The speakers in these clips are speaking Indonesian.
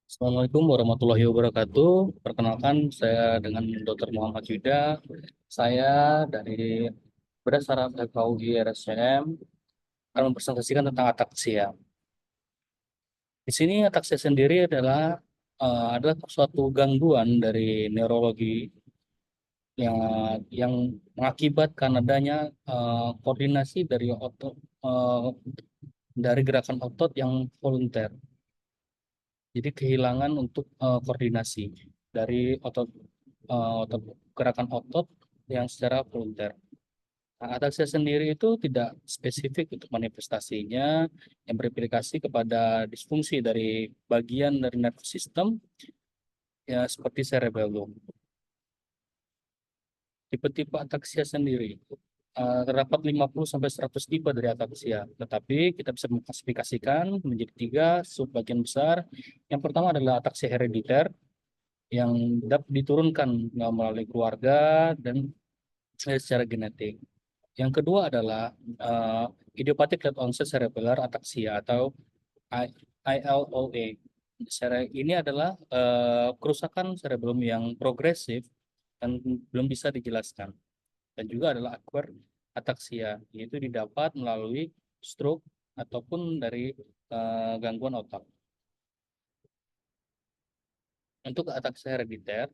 Assalamualaikum warahmatullahi wabarakatuh. Perkenalkan, saya dengan Dr. Muhammad Yuda. Saya dari berdasarkan FKUI RSCM akan mempresentasikan tentang ataksia. Di sini ataksia sendiri adalah suatu gangguan dari neurologi yang mengakibatkan adanya koordinasi eh, dari gerakan otot yang volunter. Jadi kehilangan untuk koordinasi dari otot gerakan otot yang secara volunter. Nah, ataksia sendiri itu tidak spesifik untuk manifestasinya yang berimplikasi kepada disfungsi dari bagian dari nervous system ya seperti cerebellum. Tipe-tipe ataksia sendiri terdapat 50 sampai 100 tipe dari ataksia, tetapi kita bisa mengklasifikasikan menjadi tiga subbagian besar. Yang pertama adalah ataksia herediter yang dapat diturunkan melalui keluarga dan secara genetik. Yang kedua adalah idiopathic late onset cerebellar ataxia atau ILOA. Ini adalah kerusakan cerebellum yang progresif dan belum bisa dijelaskan. Dan juga adalah acquired ataxia, yaitu didapat melalui stroke ataupun dari gangguan otak. Untuk ataxia herediter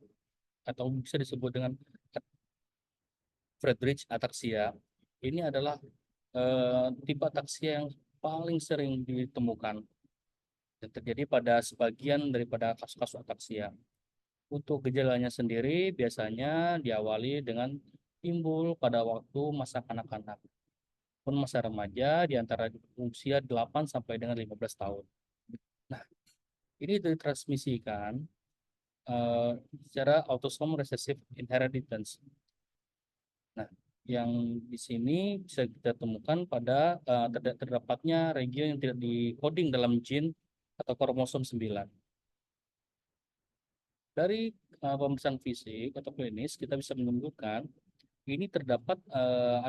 atau bisa disebut dengan Friedreich ataxia, ini adalah tipe ataksia yang paling sering ditemukan dan terjadi pada sebagian daripada kasus-kasus ataksia. Untuk gejalanya sendiri biasanya diawali dengan timbul pada waktu masa kanak-kanak pun masa remaja di antara usia 8 sampai dengan 15 tahun. Nah, ini ditransmisikan eh, secara autosomal recessive inheritance. Nah, yang di sini bisa kita temukan pada terdapatnya region yang tidak di-coding dalam gene atau kromosom 9. Dari pemeriksaan fisik atau klinis, kita bisa menemukan ini terdapat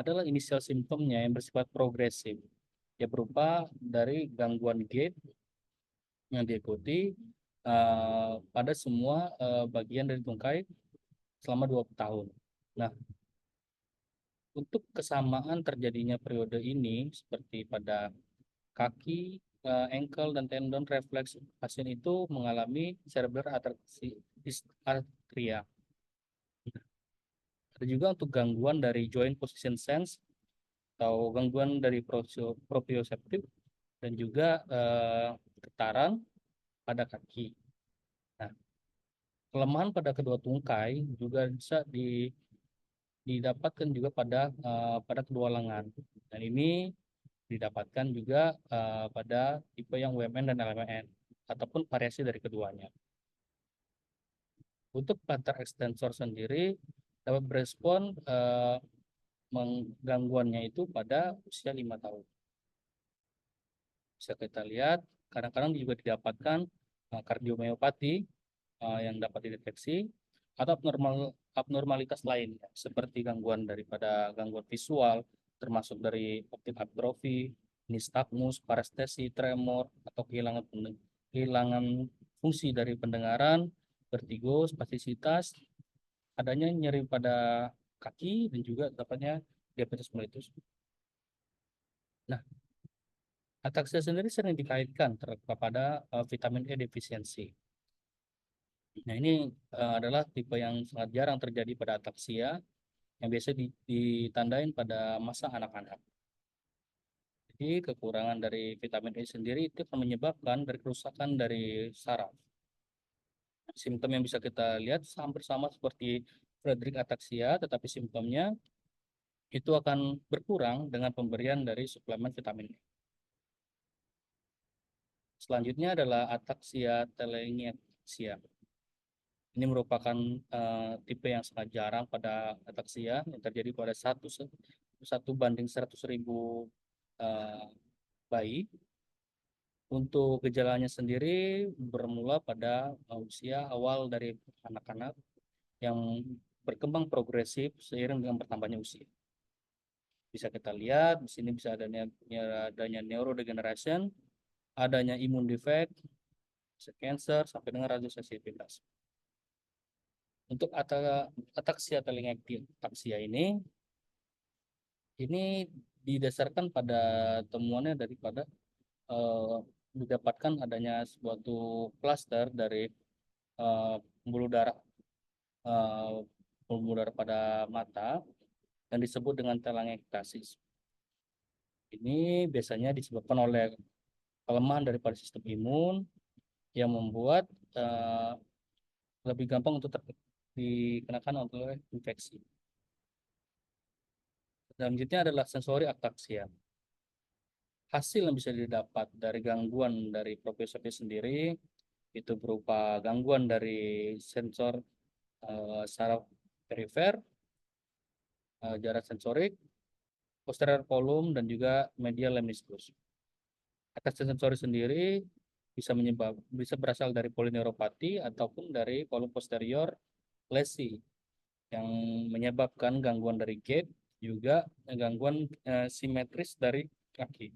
adalah inisial simptomnya yang bersifat progresif, ya berupa dari gangguan gait yang diikuti pada semua bagian dari tungkai selama 20 tahun. Nah, untuk kesamaan terjadinya periode ini seperti pada kaki, ankle dan tendon refleks pasien itu mengalami cerebral atresia. Ada juga untuk gangguan dari joint position sense atau gangguan dari proprioceptif dan juga getaran pada kaki. Nah, kelemahan pada kedua tungkai juga bisa didapatkan juga pada kedua lengan. Dan ini didapatkan juga pada tipe yang UMN dan LMN ataupun variasi dari keduanya. Untuk plantar extensor sendiri dapat berespon menggangguannya itu pada usia 5 tahun. Bisa kita lihat kadang-kadang juga didapatkan kardiomiopati yang dapat dideteksi atau abnormalitas lain seperti gangguan daripada gangguan visual termasuk dari optik atrofi, nistagmus, parestesi, tremor atau kehilangan fungsi dari pendengaran, vertigo, spastisitas, adanya nyeri pada kaki dan juga dapatnya diabetes mellitus. Nah, ataksia sendiri sering dikaitkan kepada vitamin E defisiensi. Nah, ini adalah tipe yang sangat jarang terjadi pada ataksia yang biasa ditandain pada masa anak-anak. Jadi kekurangan dari vitamin E sendiri itu akan menyebabkan dari kerusakan dari saraf. Simptom yang bisa kita lihat hampir sama seperti Friedreich ataxia, tetapi simptomnya itu akan berkurang dengan pemberian dari suplemen vitamin E. Selanjutnya adalah ataksia telangiectasia. Ini merupakan tipe yang sangat jarang pada ataksia yang terjadi pada satu banding 100.000 bayi. Untuk gejalanya sendiri bermula pada usia awal dari anak-anak yang berkembang progresif seiring dengan bertambahnya usia. Bisa kita lihat di sini bisa adanya neurodegeneration, adanya imun defect, bisa cancer sampai dengan radiosensitivitas. Untuk ataksia telangiectasia ini didasarkan pada temuannya daripada eh, didapatkan adanya suatu klaster dari pembuluh darah eh, pembuluh darah pada mata yang disebut dengan telangiektasis. Ini biasanya disebabkan oleh kelemahan daripada sistem imun yang membuat lebih gampang untuk dikenakan oleh infeksi. Selanjutnya adalah sensori ataksia. Hasil yang bisa didapat dari gangguan dari proprioception sendiri itu berupa gangguan dari sensor saraf perifer, jarak sensorik, posterior column, dan juga medial lemniscus. Ataksia sensori sendiri bisa berasal dari polineuropati ataupun dari kolom posterior lesi yang menyebabkan gangguan dari gait, juga gangguan simetris dari kaki.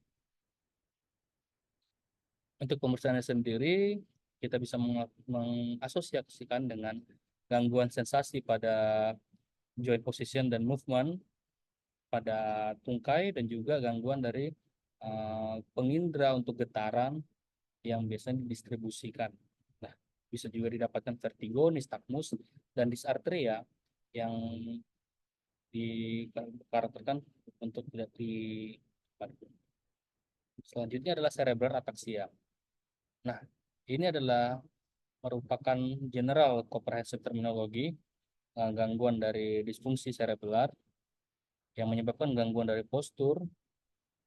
Untuk pemeriksaannya sendiri, kita bisa mengasosiasikan dengan gangguan sensasi pada joint position dan movement pada tungkai, dan juga gangguan dari pengindra untuk getaran yang biasanya didistribusikan. Nah, bisa juga didapatkan vertigo, nystagmus, dan dysarthria yang dikarakterkan untuk tidak di. Selanjutnya adalah cerebral ataxia. Nah, ini adalah merupakan general comprehensive terminologi gangguan dari disfungsi cerebral yang menyebabkan gangguan dari postur,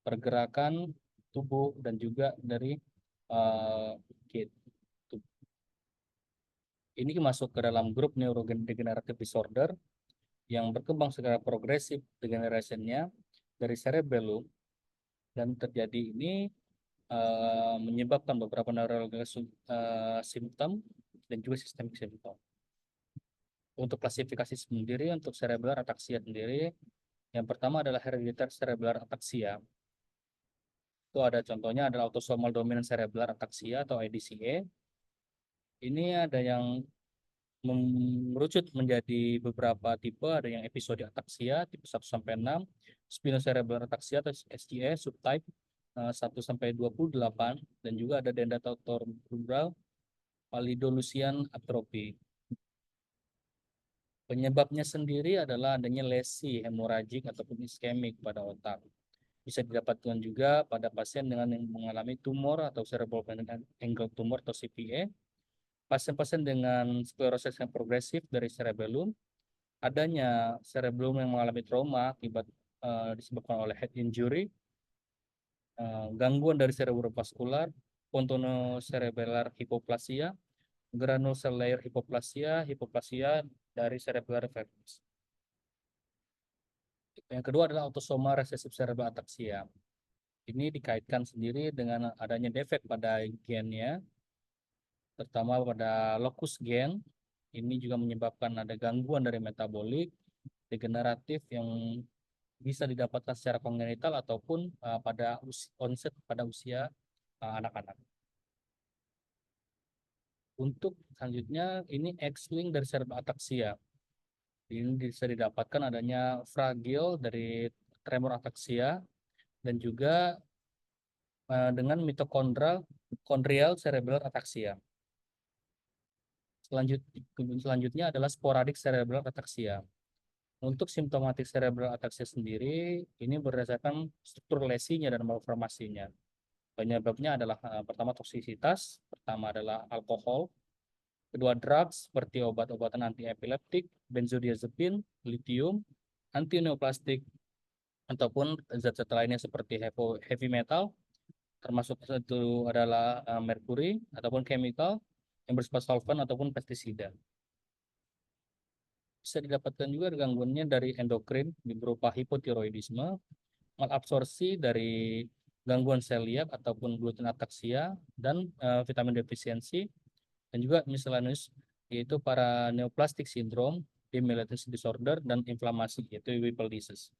pergerakan tubuh, dan juga dari gait. Ini masuk ke dalam grup neurodegenerative disorder yang berkembang secara progresif degenerasinya dari cerebellum, dan terjadi ini menyebabkan beberapa neurological simptom dan juga sistemik simptom. Untuk klasifikasi sendiri untuk cerebral ataxia sendiri, yang pertama adalah hereditary cerebral ataxia. Itu ada contohnya adalah autosomal dominant cerebral ataxia atau ADCA. Ini ada yang merucut menjadi beberapa tipe, ada yang episode ataxia tipe 1 sampai 6, spinocerebellar ataxia atau SCA subtype 1 sampai 28, dan juga ada dentatorubral pallidoluysian atrophy. Penyebabnya sendiri adalah adanya lesi hemoragik ataupun iskemik pada otak. Bisa didapatkan juga pada pasien dengan yang mengalami tumor atau cerebral angle tumor atau CPA, pasien-pasien dengan sklerosis yang progresif dari cerebellum, adanya cerebellum yang mengalami trauma akibat disebabkan oleh head injury, gangguan dari cerebrovaskular, pontonocerebellar hypoplasia, granulocellular hypoplasia dari cerebellar vermis. Yang kedua adalah autosomal recessive cerebral ataxia. Ini dikaitkan sendiri dengan adanya defek pada gennya, terutama pada locus gen. Ini juga menyebabkan ada gangguan dari metabolik, degeneratif yang bisa didapatkan secara kongenital ataupun pada onset pada usia anak-anak. Untuk selanjutnya ini X-linked dari cerebral ataxia. Ini bisa didapatkan adanya fragil dari tremor ataxia dan juga dengan mitokondrial cerebral ataxia. Selanjutnya adalah sporadik cerebral ataxia. Untuk simptomatik cerebral ataxia sendiri, ini berdasarkan struktur lesinya dan malformasinya. Penyebabnya adalah pertama toksisitas, pertama adalah alkohol, kedua drugs seperti obat-obatan antiepileptik, benzodiazepin, lithium, antineoplastik, ataupun zat-zat lainnya seperti heavy metal, termasuk itu adalah merkuri ataupun chemical yang bersifat solvent ataupun pestisida. Bisa didapatkan juga gangguannya dari endokrin berupa hipotiroidisme, malabsorpsi dari gangguan seliak ataupun gluten ataksia, dan vitamin defisiensi, dan juga miscellaneous yaitu para neoplastic syndrome, demyelinating disorder, dan inflamasi yaitu Whipple disease.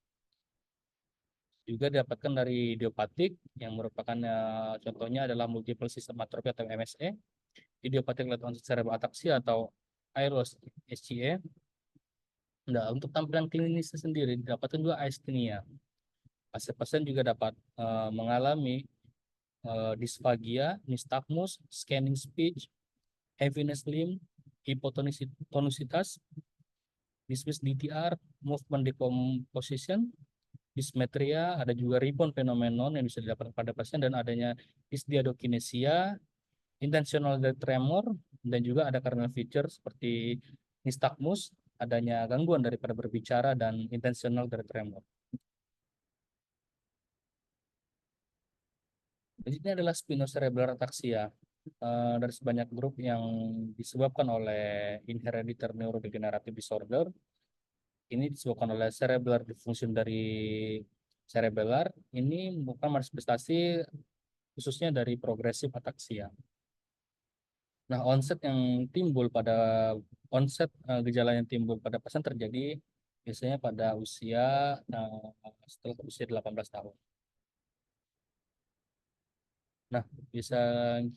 Juga didapatkan dari idiopatik yang merupakan contohnya adalah multiple system atrophy atau MSA, idiopathic late onset cerebral ataxia atau ILOS SCA. Nah, untuk tampilan klinisnya sendiri didapatkan juga asthenia. Pasien-pasien juga dapat mengalami dysphagia, nystagmus, scanning speech, heaviness limb, hipotonisitas, dismiss DTR, movement decomposition, dysmetria, ada juga rebound phenomenon yang bisa didapatkan pada pasien dan adanya dysdiadokinesia, intentional tremor, dan juga ada cardinal feature seperti nystagmus, adanya gangguan daripada berbicara dan intentional tremor. Jadi ini adalah spinocerebellar ataxia dari sebanyak grup yang disebabkan oleh inherited neurodegenerative disorder. Ini disebabkan oleh cerebellar dysfunction dari cerebellar. Ini bukan manifestasi khususnya dari progresif ataxia. Nah, gejala yang timbul pada pasien terjadi biasanya pada usia setelah usia 18 tahun. Nah, bisa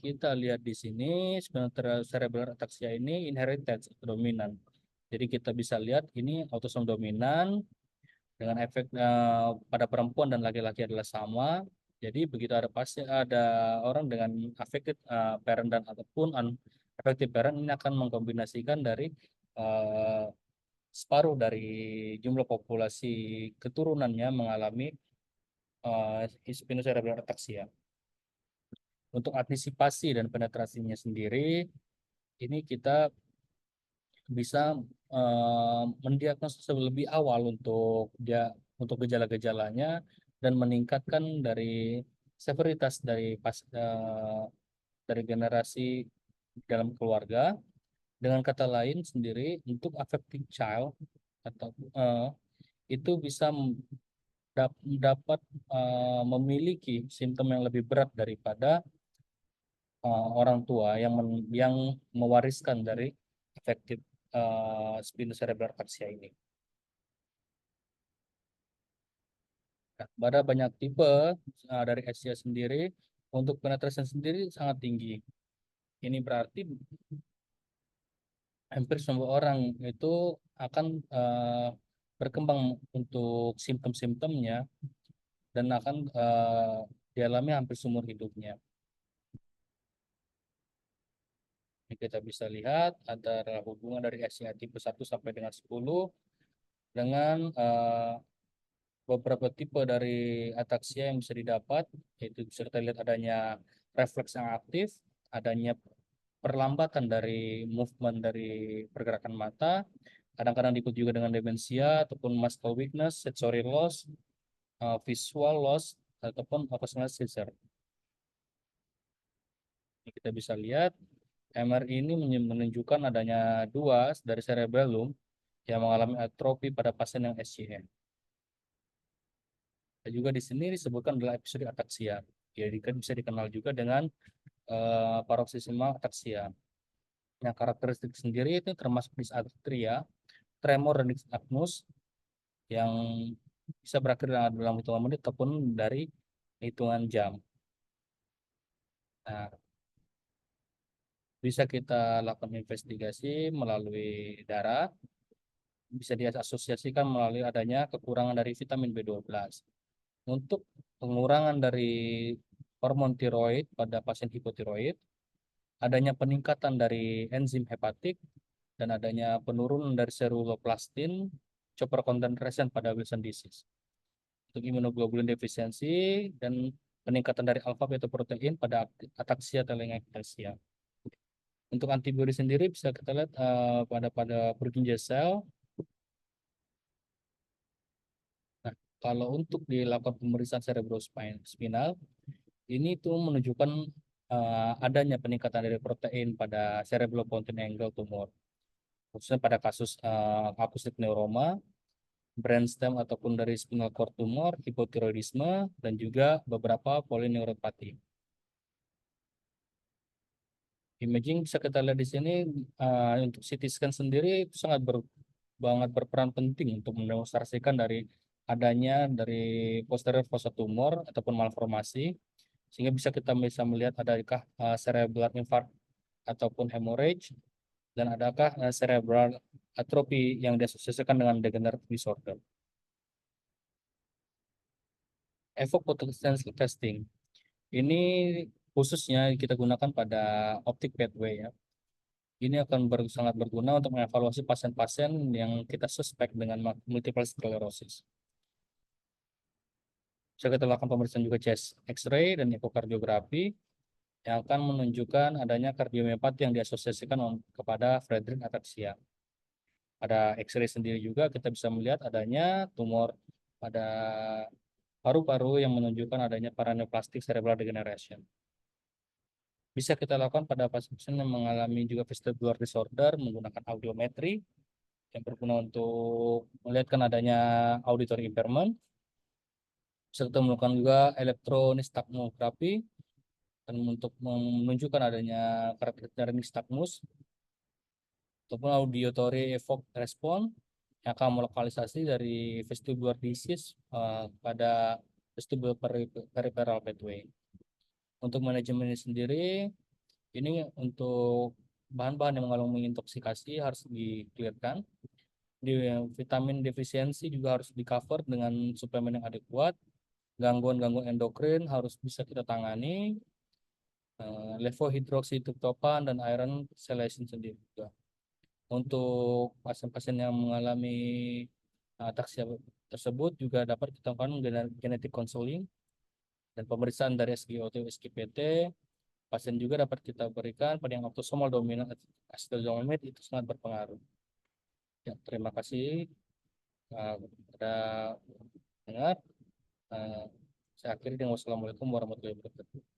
kita lihat di sini sebenarnya cerebellar ataxia ini inherited atau dominan. Jadi kita bisa lihat ini autosom dominan dengan efek pada perempuan dan laki-laki adalah sama. Jadi begitu ada orang dengan affected parent dan ataupun unaffected parent, ini akan mengkombinasikan dari uh, separuh dari jumlah populasi keturunannya mengalami spinocerebellar ataxia. Untuk antisipasi dan penetrasinya sendiri, ini kita bisa mendiagnosis lebih awal untuk gejala-gejalanya dan meningkatkan dari severitas dari generasi dalam keluarga. Dengan kata lain sendiri untuk affected child atau itu bisa dapat memiliki simptom yang lebih berat daripada orang tua yang mewariskan dari affected spinocerebellar ataxia ini. Nah, pada banyak tipe dari SCA sendiri, untuk penetrasi sendiri sangat tinggi. Ini berarti hampir semua orang itu akan berkembang untuk simptom-simptomnya dan akan dialami hampir seumur hidupnya. Ini kita bisa lihat antara hubungan dari SCA tipe 1 sampai dengan 10 dengan beberapa tipe dari ataksia yang bisa didapat, yaitu bisa kita lihat adanya refleks yang aktif, adanya perlambatan dari movement dari pergerakan mata, kadang-kadang diikuti juga dengan demensia ataupun muscle weakness, sensory loss, visual loss, ataupun occasional seizure. Ini kita bisa lihat MRI ini menunjukkan adanya dua dari cerebellum yang mengalami atrofi pada pasien yang SCM. Dan juga di sini disebutkan adalah episode ataksia. Jadi kan bisa dikenal juga dengan paroxysmal ataxia. Yang karakteristik sendiri itu termasuk dysarthria, tremor dan nystagmus yang bisa berakhir dalam hitungan menit ataupun dari hitungan jam. Nah, bisa kita lakukan investigasi melalui darah, bisa diasosiasikan melalui adanya kekurangan dari vitamin B12. Untuk pengurangan dari hormon tiroid pada pasien hipotiroid, adanya peningkatan dari enzim hepatik, dan adanya penurunan dari ceruloplastin, copper concentration pada Wilson disease. Untuk immunoglobulin defisiensi dan peningkatan dari alfa beta-protein pada ataksia telangiectasia. Untuk antibodi sendiri bisa kita lihat pada Purkinje cell. Nah, kalau untuk dilakukan pemeriksaan cerebrospinal, ini tuh menunjukkan adanya peningkatan dari protein pada cerebropontin angle tumor, khususnya pada kasus acoustic neuroma, brainstem ataupun dari spinal cord tumor, hipotiroidisme, dan juga beberapa polineuropati. Imaging bisa kita lihat di sini untuk CT scan sendiri itu sangat berperan penting untuk mendemonstrasikan dari adanya dari posterior fossa tumor ataupun malformasi, sehingga kita bisa melihat adakah cerebral infarct ataupun hemorrhage, dan adakah cerebral atrophy yang diasosiasikan dengan degenerative disorder. Evok potential testing ini khususnya kita gunakan pada optic pathway ya. Ini akan sangat berguna untuk mengevaluasi pasien-pasien yang kita suspek dengan multiple sclerosis. Bisa kita lakukan pemeriksaan juga chest X-ray dan ekokardiografi yang akan menunjukkan adanya kardiomiopati yang diasosiasikan kepada Friedreich ataxia. Pada X-ray sendiri juga kita bisa melihat adanya tumor pada paru-paru yang menunjukkan adanya paraneoplastic cerebral degeneration. Bisa kita lakukan pada pasien yang mengalami juga vestibular disorder menggunakan audiometri yang berguna untuk melihatkan adanya auditory impairment. Bisa kita melakukan juga elektronistagmografi dan untuk menunjukkan adanya karakter nystagmus ataupun auditory evok response yang akan melokalisasi dari vestibular disease pada vestibular peripheral pathway. Untuk manajemen sendiri, ini untuk bahan-bahan yang mengandung intoksikasi harus di-clearkan. Vitamin defisiensi juga harus di-cover dengan suplemen yang adekuat. Gangguan-gangguan endokrin harus bisa kita tangani. Levohydroxytryptophan dan iron chelation sendiri juga. Untuk pasien-pasien yang mengalami ataxia tersebut juga dapat kita lakukan genetic counseling dan pemeriksaan dari SGOT SGPT. Pasien juga dapat kita berikan pada yang autosomal dominan acetazolamide itu sangat berpengaruh. Ya, terima kasih kepada dengar. Saya akhiri dengan wassalamualaikum warahmatullahi wabarakatuh.